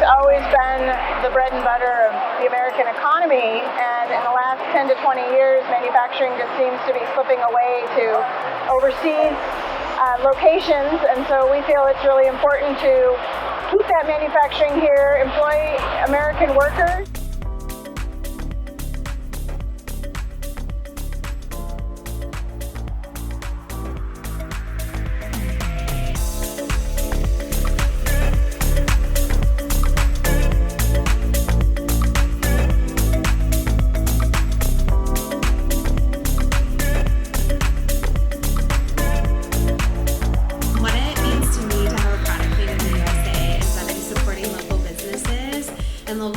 always been the bread and butter of the American economy, and in the last 10 to 20 years, manufacturing just seems to be slipping away to overseas locations, and so we feel it's really important to keep that manufacturing here, employ American workers.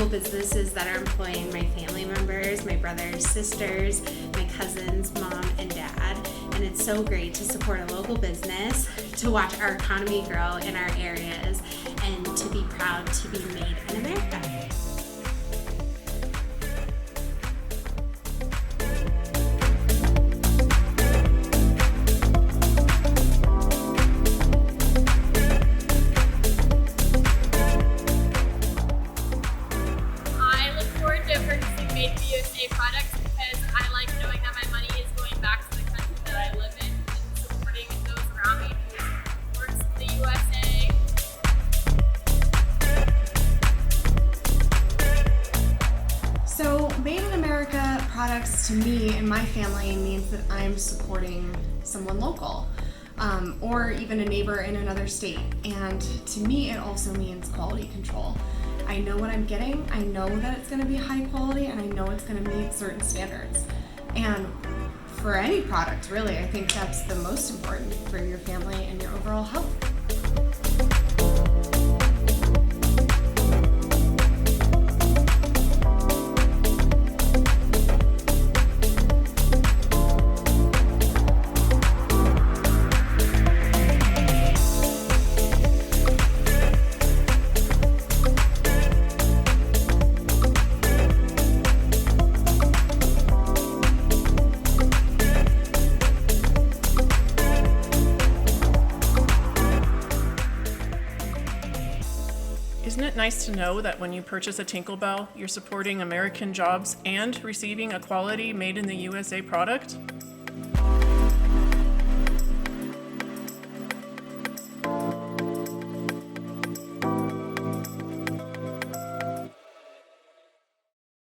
Businesses that are employing my family members, my brothers, sisters, my cousins, mom, and dad. And it's so great to support a local business, to watch our economy grow in our areas, and to be proud to be made in America. Products because I like knowing that my money is going back to the country that I live in and supporting those around me who works in the USA. So Made in America products to me and my family means that I'm supporting someone local or even a neighbor in another state. And to me, it also means quality control. I know what I'm getting, I know that it's going to be high quality, and I know it's going to meet certain standards. And for any product, really, I think that's the most important for your family and your overall health. Isn't it nice to know that when you purchase a Tinkle Belle, you're supporting American jobs and receiving a quality made in the USA product?